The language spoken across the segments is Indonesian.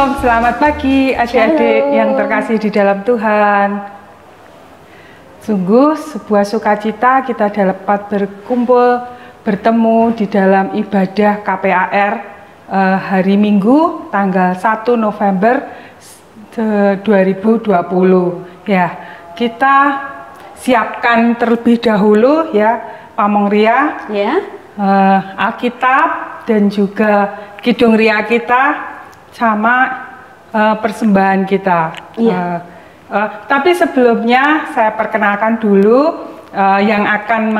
Shalom, selamat pagi adik-adik yang terkasih di dalam Tuhan. Sungguh sebuah sukacita kita dapat berkumpul, bertemu di dalam ibadah KPAR hari Minggu tanggal 1 November 2020. Ya, kita siapkan terlebih dahulu ya pamong ria, Alkitab dan juga kidung ria kita sama persembahan kita. Tapi sebelumnya saya perkenalkan dulu yang akan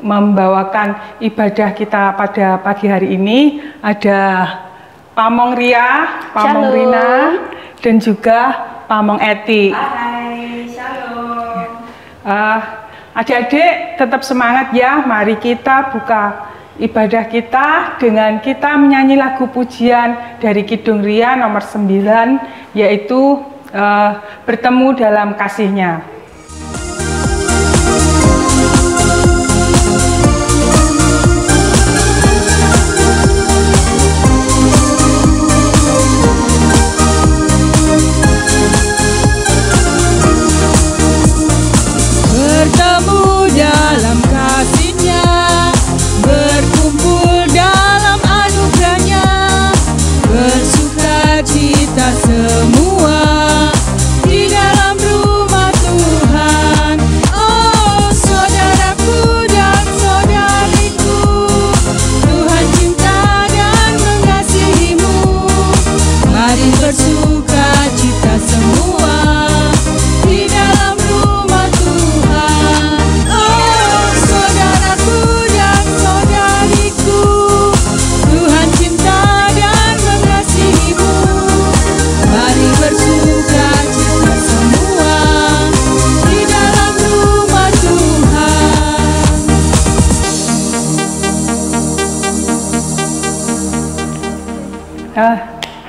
membawakan ibadah kita pada pagi hari ini ada Pamong Ria, Pamong Rina, dan juga Pamong Eti. Hai, shalom. Adik-adik tetap semangat ya, mari kita buka ibadah kita dengan kita menyanyi lagu pujian dari Kidung Ria nomor 9, yaitu bertemu dalam kasih-Nya.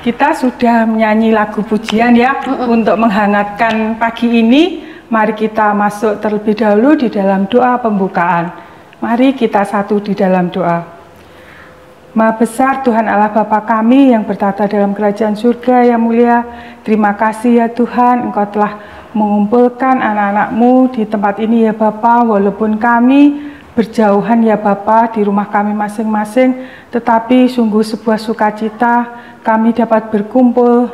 Kita sudah menyanyi lagu pujian ya untuk menghangatkan pagi ini. Mari kita masuk terlebih dahulu di dalam doa pembukaan. Mari kita satu di dalam doa. Maha besar Tuhan Allah Bapa kami yang bertata dalam kerajaan surga yang mulia. Terima kasih ya Tuhan, Engkau telah mengumpulkan anak-anak-Mu di tempat ini ya Bapa. Walaupun kami berjauhan ya Bapa di rumah kami masing-masing, tetapi sungguh sebuah sukacita kami dapat berkumpul,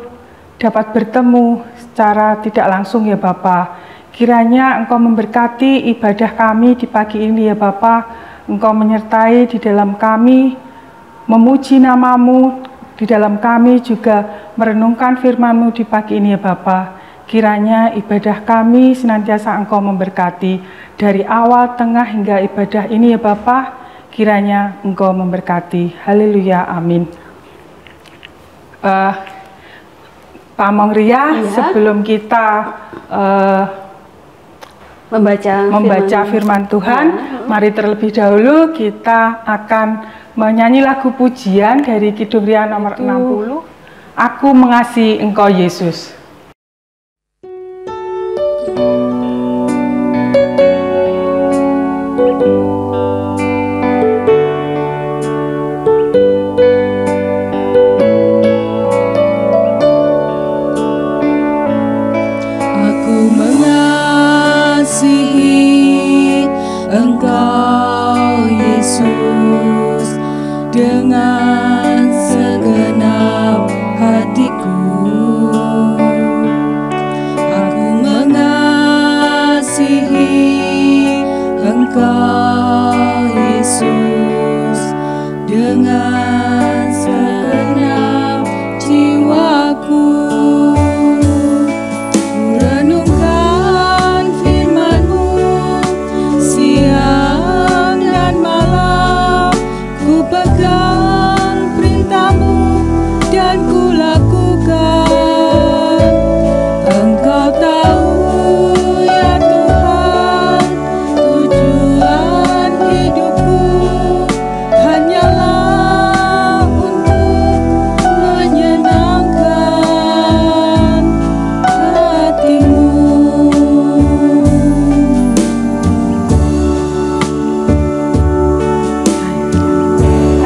dapat bertemu secara tidak langsung ya Bapa. Kiranya Engkau memberkati ibadah kami di pagi ini ya Bapa. Engkau menyertai di dalam kami, memuji nama-Mu di dalam kami, juga merenungkan firman-Mu di pagi ini ya Bapa. Kiranya ibadah kami senantiasa Engkau memberkati dari awal, tengah hingga ibadah ini ya Bapa. Kiranya Engkau memberkati. Haleluya, amin. Pamong Ria, sebelum kita membaca firman Tuhan, mari terlebih dahulu kita akan menyanyi lagu pujian dari Kidung Ria nomor 60. Aku mengasihi Engkau Yesus. Dengan segenap hatiku, aku mengasihi Engkau Yesus dengan segenap jiwaku. Ku renungkan firman-Mu siang dan malam, ku pegang perintah-Mu dan ku lakukan. Engkau tahu ya Tuhan, tujuan hidupku hanyalah untuk menyenangkan hati-Mu.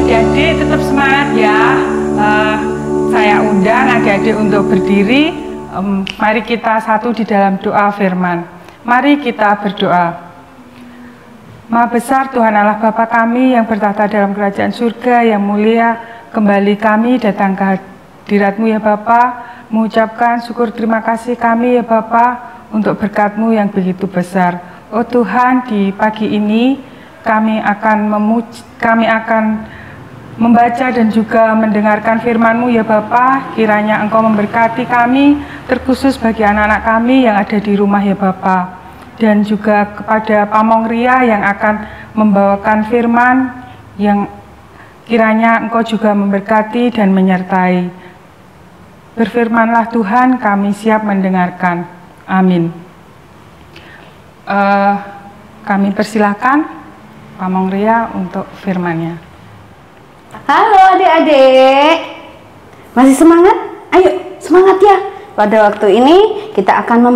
Adik-adik tetap semangat ya. Saya undang adik-adik untuk berdiri. Mari kita satu di dalam doa firman. Mari kita berdoa. Maha besar Tuhan Allah Bapa kami yang bertahta dalam kerajaan surga yang mulia, kembali kami datang ke hadirat-Mu ya Bapa, mengucapkan syukur terima kasih kami ya Bapa untuk berkat-Mu yang begitu besar. Oh Tuhan, di pagi ini kami akan membaca dan juga mendengarkan firman-Mu ya Bapa. Kiranya Engkau memberkati kami, terkhusus bagi anak-anak kami yang ada di rumah ya Bapa. Dan juga kepada Pamong Ria yang akan membawakan firman, yang kiranya Engkau juga memberkati dan menyertai. Berfirmanlah Tuhan, kami siap mendengarkan. Amin. Kami persilakan Pamong Ria untuk firman-Nya. Halo adik-adik, masih semangat? Ayo semangat ya. Pada waktu ini kita akan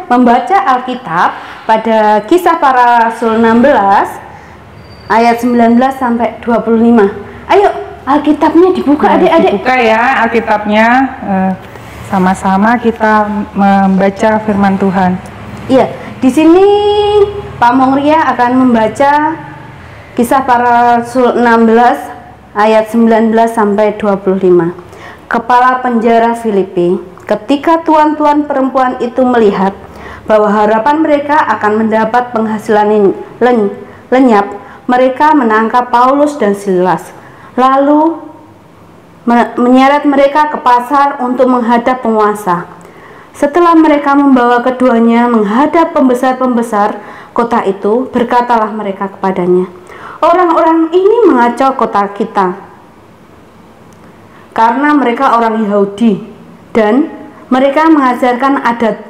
membaca Alkitab pada Kisah Para Rasul 16 ayat 19 sampai 25. Ayo Alkitabnya dibuka adik-adik. Dibuka ya Alkitabnya, sama-sama kita membaca firman Tuhan. Iya, di sini Pamong Ria akan membaca Kisah Para Rasul 16 ayat 19 sampai 25. Kepala penjara Filipi. Ketika tuan-tuan perempuan itu melihat bahwa harapan mereka akan mendapat penghasilan lenyap, mereka menangkap Paulus dan Silas, lalu menyeret mereka ke pasar untuk menghadap penguasa. Setelah mereka membawa keduanya menghadap pembesar-pembesar kota itu, berkatalah mereka kepadanya, "Orang-orang ini mengacau kota kita, karena mereka orang Yahudi, dan mereka mengajarkan adat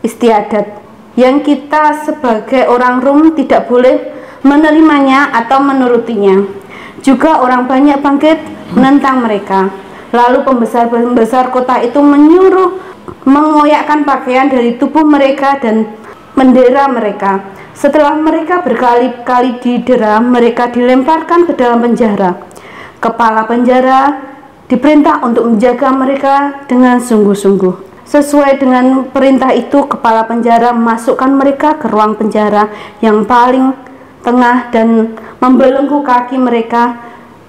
istiadat yang kita sebagai orang Rom tidak boleh menerimanya atau menurutinya. Juga orang banyak bangkit menentang mereka. Lalu pembesar-pembesar kota itu menyuruh mengoyakkan pakaian dari tubuh mereka dan mendera mereka. Setelah mereka berkali-kali didera, mereka dilemparkan ke dalam penjara. Kepala penjara diperintah untuk menjaga mereka dengan sungguh-sungguh. Sesuai dengan perintah itu, kepala penjara memasukkan mereka ke ruang penjara yang paling tengah dan membelenggu kaki mereka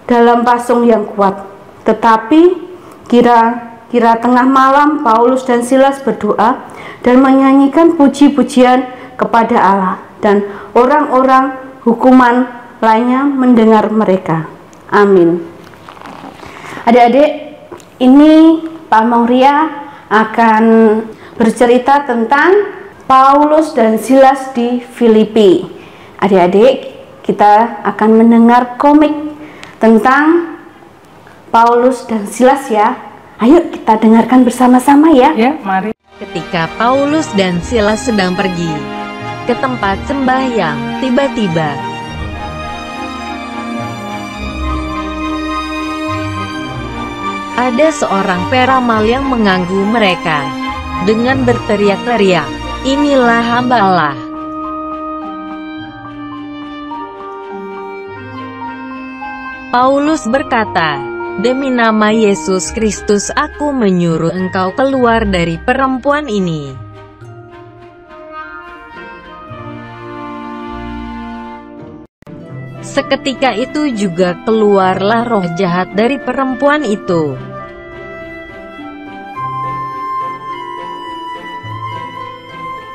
dalam pasung yang kuat. Tetapi kira tengah malam, Paulus dan Silas berdoa dan menyanyikan puji-pujian kepada Allah, dan orang-orang hukuman lainnya mendengar mereka. Amin. Adik-adik, ini Pamong Ria akan bercerita tentang Paulus dan Silas di Filipi. Adik-adik, kita akan mendengar komik tentang Paulus dan Silas ya. Ayo kita dengarkan bersama-sama ya. Ya, mari. Ketika Paulus dan Silas sedang pergi ke tempat sembahyang, tiba-tiba ada seorang peramal yang mengganggu mereka dengan berteriak-teriak, "Inilah hamba Allah." Paulus berkata, "Demi nama Yesus Kristus aku menyuruh engkau keluar dari perempuan ini." Seketika itu juga keluarlah roh jahat dari perempuan itu.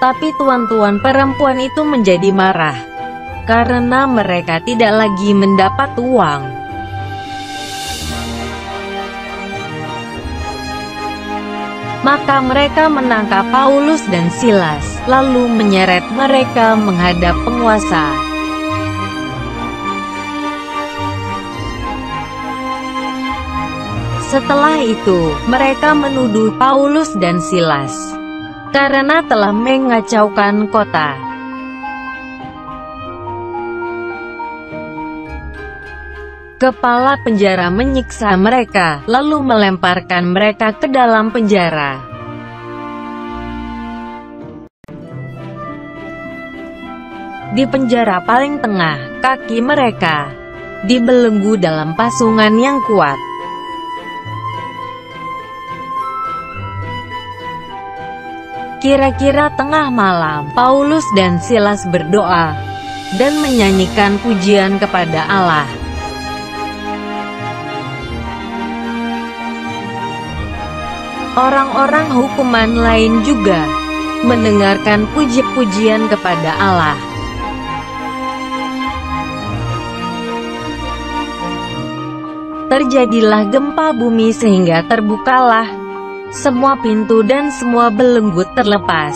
Tapi tuan-tuan perempuan itu menjadi marah, karena mereka tidak lagi mendapat uang. Maka mereka menangkap Paulus dan Silas, lalu menyeret mereka menghadap penguasa. Setelah itu, mereka menuduh Paulus dan Silas karena telah mengacaukan kota. Kepala penjara menyiksa mereka, lalu melemparkan mereka ke dalam penjara. Di penjara paling tengah, kaki mereka dibelenggu dalam pasungan yang kuat. Kira-kira tengah malam, Paulus dan Silas berdoa dan menyanyikan pujian kepada Allah. Orang-orang hukuman lain juga mendengarkan puji-pujian kepada Allah. Terjadilah gempa bumi sehingga terbukalah semua pintu dan semua belenggu terlepas.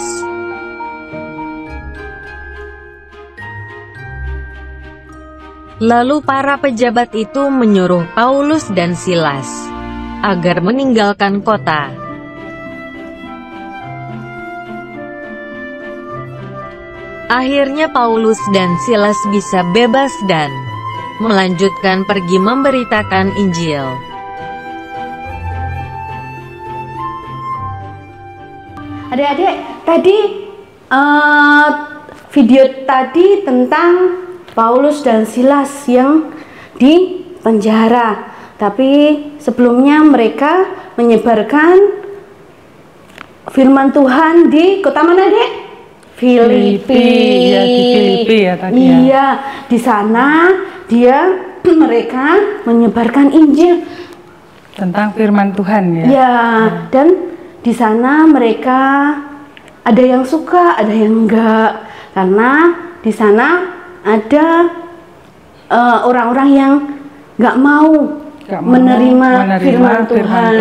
Lalu para pejabat itu menyuruh Paulus dan Silas agar meninggalkan kota. Akhirnya Paulus dan Silas bisa bebas dan melanjutkan pergi memberitakan Injil. Adik-adik, tadi video tadi tentang Paulus dan Silas yang di penjara. Tapi sebelumnya mereka menyebarkan firman Tuhan di kota mana, Dek? Filipi. Ya, di Filipi ya tadi ya. Iya, di sana mereka menyebarkan Injil Tentang firman Tuhan ya. ya, dan di sana mereka ada yang suka, ada yang enggak, karena di sana ada orang-orang yang enggak mau menerima firman Tuhan.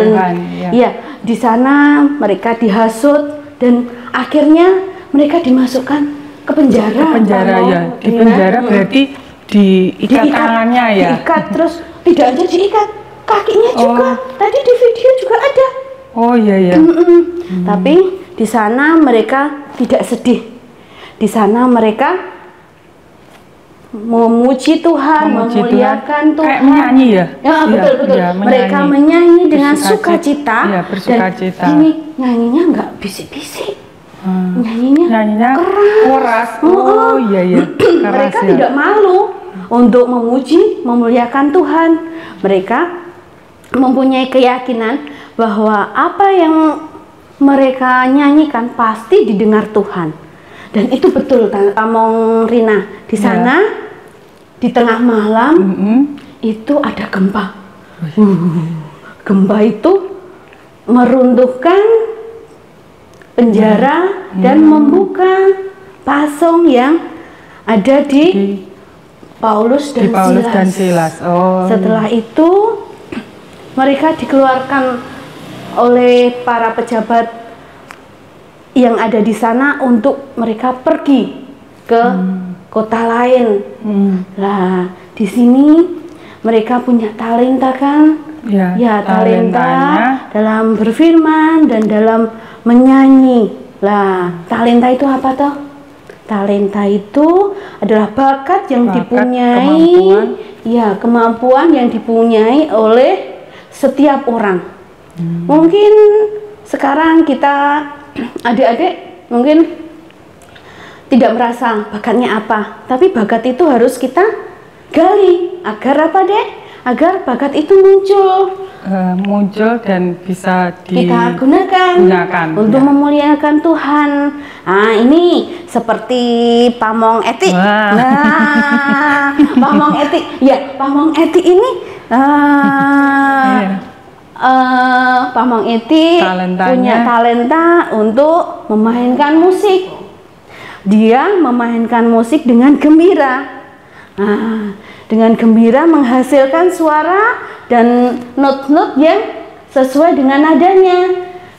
Ya. Ya, di sana mereka dihasut dan akhirnya mereka dimasukkan ke penjara. Ke penjara ya. Di penjara berarti diikat tangannya ya. Diikat, terus tidak aja diikat, kakinya juga. Tadi di video juga ada. Oh iya ya. Tapi di sana mereka tidak sedih. Di sana mereka memuji Tuhan, memuliakan Tuhan. Kayak menyanyi ya? Ya, betul. Ya, Mereka menyanyi dengan sukacita. Ya, bersukacita. Dan ini nyanyinya nggak bisik-bisik. Nyanyinya keras. Oh iya. Keras, mereka ya. tidak malu untuk memuji, memuliakan Tuhan. Mereka mempunyai keyakinan bahwa apa yang mereka nyanyikan pasti didengar Tuhan. Dan itu betul, Tamong Rina. Di sana di tengah malam itu ada gempa. Gempa itu meruntuhkan penjara dan membuka pasong yang ada di Paulus dan Silas. Oh. Setelah itu mereka dikeluarkan oleh para pejabat yang ada di sana untuk mereka pergi ke kota lain. Nah, di sini mereka punya talenta kan? Ya, talenta dalam berfirman dan dalam menyanyi. Lah, talenta itu apa toh? Talenta itu adalah bakat yang dipunyai, kemampuan yang dipunyai oleh setiap orang. Mungkin sekarang kita adik-adik mungkin tidak merasa bakatnya apa, tapi bakat itu harus kita gali agar apa, Dek? Agar bakat itu muncul dan bisa kita gunakan untuk memuliakan Tuhan. Nah, ini seperti Pamong Eti. Nah, Pamong Eti. Ya, Pamong Eti ini Pamong Eti punya talenta untuk memainkan musik. Dia memainkan musik dengan gembira. Nah, dengan gembira menghasilkan suara dan not-not yang sesuai dengan nadanya.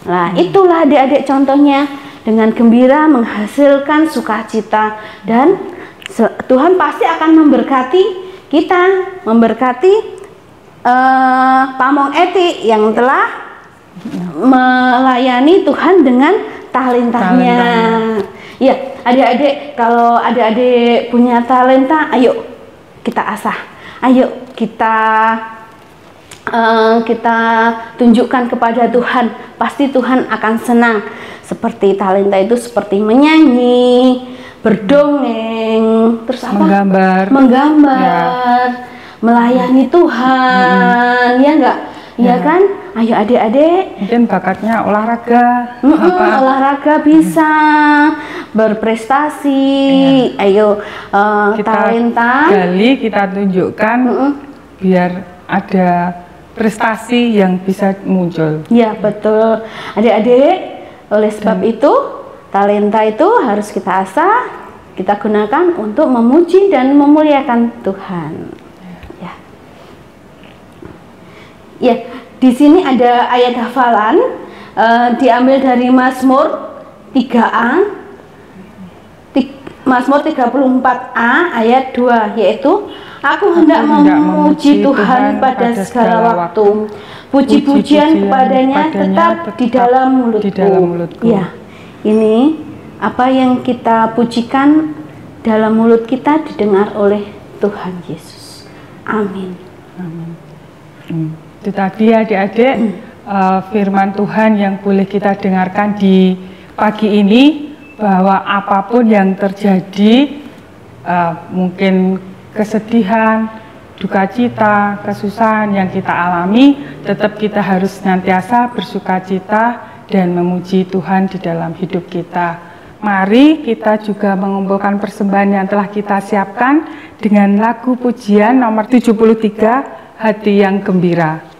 Nah, itulah adik-adik contohnya. Dengan gembira menghasilkan sukacita, dan Tuhan pasti akan memberkati kita, memberkati Pamong Eti yang telah melayani Tuhan dengan talentanya. Ya, adik-adik, kalau adik-adik punya talenta, ayo kita asah, ayo kita tunjukkan kepada Tuhan. Pasti Tuhan akan senang. Seperti talenta itu seperti menyanyi, berdongeng, terus apa? Menggambar, melayani Tuhan, ya enggak? ya kan? Ayo adik-adik, Mungkin bakatnya olahraga, olahraga bisa, berprestasi, ayo kita talenta. gali, kita tunjukkan biar ada prestasi yang bisa muncul. Ya betul, adik-adik. Oleh sebab itu, talenta itu harus kita asah, kita gunakan untuk memuji dan memuliakan Tuhan. Ya, di sini ada ayat hafalan diambil dari Mazmur 3a, Mazmur 34a ayat 2, yaitu aku hendak memuji Tuhan pada segala waktu, puji-pujian kepadanya tetap di dalam mulutku. Ya, ini apa yang kita pujikan dalam mulut kita didengar oleh Tuhan Yesus. Amin. Itu tadi adik-adik firman Tuhan yang boleh kita dengarkan di pagi ini, bahwa apapun yang terjadi, mungkin kesedihan, duka cita, kesusahan yang kita alami, tetap kita harus senantiasa bersukacita dan memuji Tuhan di dalam hidup kita. Mari kita juga mengumpulkan persembahan yang telah kita siapkan dengan lagu pujian nomor 73, Hati yang Gembira.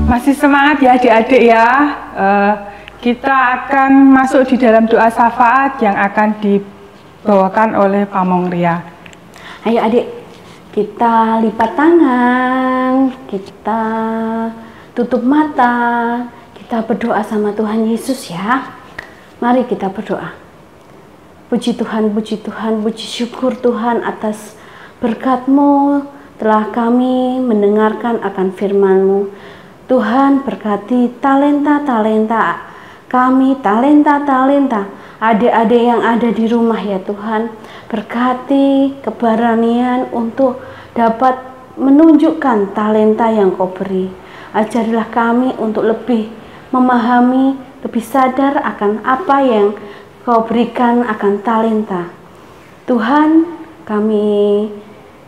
Masih semangat ya adik-adik ya. Kita akan masuk di dalam doa syafaat yang akan dibawakan oleh Pamong Ria. Ayo adik, kita lipat tangan, kita tutup mata, kita berdoa sama Tuhan Yesus ya. Mari kita berdoa. Puji Tuhan, puji syukur Tuhan atas berkat-Mu telah kami mendengarkan akan firman-Mu. Tuhan berkati talenta-talenta kami, talenta-talenta adik-adik yang ada di rumah ya Tuhan. Berkati keberanian untuk dapat menunjukkan talenta yang Kau beri. Ajarilah kami untuk lebih memahami, lebih sadar akan apa yang Kau berikan akan talenta. Tuhan, kami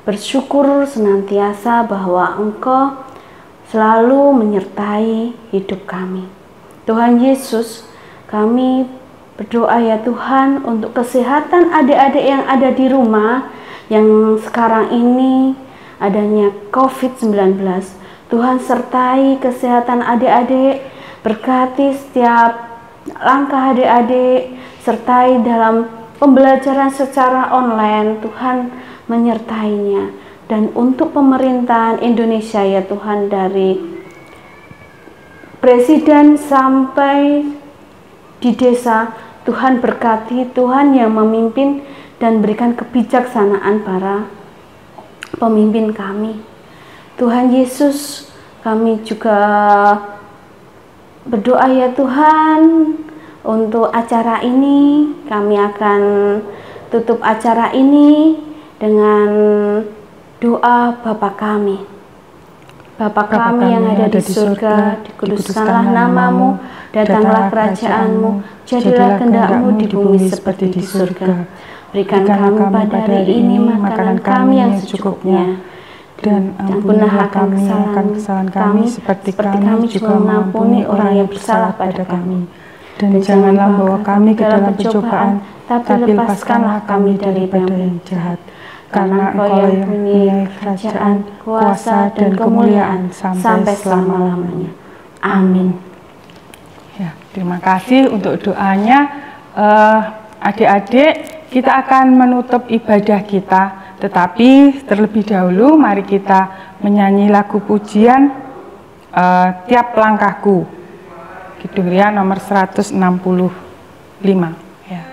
bersyukur senantiasa bahwa Engkau selalu menyertai hidup kami. Tuhan Yesus, kami berdoa ya Tuhan untuk kesehatan adik-adik yang ada di rumah, yang sekarang ini adanya COVID-19. Tuhan sertai kesehatan adik-adik, berkati setiap langkah adik-adik, sertai dalam pembelajaran secara online. Tuhan menyertainya. Dan untuk pemerintahan Indonesia ya Tuhan, dari presiden sampai di desa, Tuhan berkati, Tuhan yang memimpin dan berikan kebijaksanaan para pemimpin kami. Tuhan Yesus, kami juga berdoa ya Tuhan untuk acara ini. Kami akan tutup acara ini dengan doa Bapa kami. Bapa kami yang ada di surga, dikuduskanlah namamu, datanglah kerajaanmu, jadilah kehendak-mu di bumi seperti di surga. Berikan kami pada hari ini makanan kami yang secukupnya, dan ampunilah kami akan kesalahan kami seperti kami juga mengampuni orang yang bersalah pada kami. Dan janganlah membawa kami ke dalam pencobaan, tapi lepaskanlah kami daripada yang jahat. Karena Engkau yang punya kerajaan, kuasa, dan kemuliaan sampai selama-lamanya. Amin. Ya, terima kasih untuk doanya. Adik-adik, kita akan menutup ibadah kita. Tetapi terlebih dahulu mari kita menyanyi lagu pujian Tiap Langkahku. Kidung Ria nomor 165. Ya.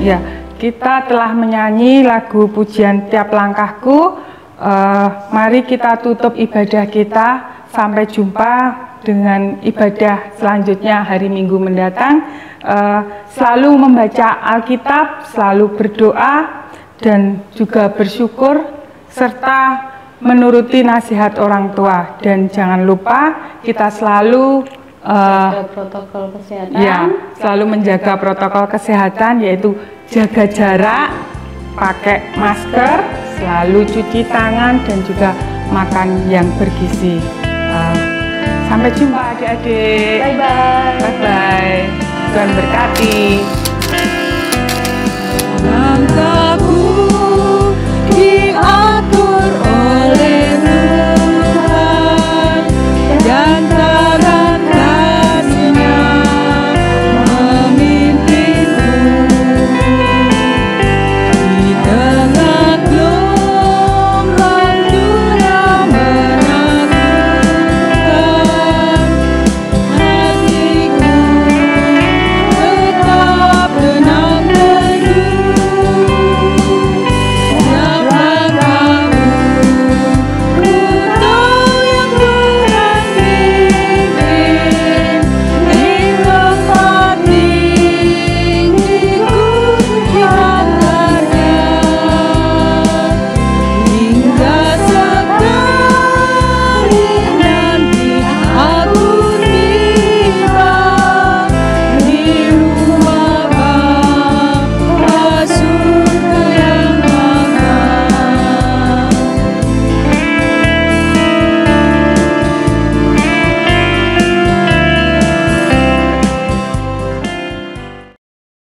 Ya, kita telah menyanyi lagu pujian Tiap Langkahku. Mari kita tutup ibadah kita. Sampai jumpa dengan ibadah selanjutnya hari Minggu mendatang. Selalu membaca Alkitab, selalu berdoa, dan juga bersyukur, serta menuruti nasihat orang tua. Dan jangan lupa kita selalu protokol kesehatan. Ya, selalu menjaga protokol kesehatan, yaitu jaga jarak, pakai masker, selalu cuci tangan, dan juga makan yang bergizi. Sampai jumpa adik-adik. Bye-bye. Bye-bye. Tuhan berkati. Langkah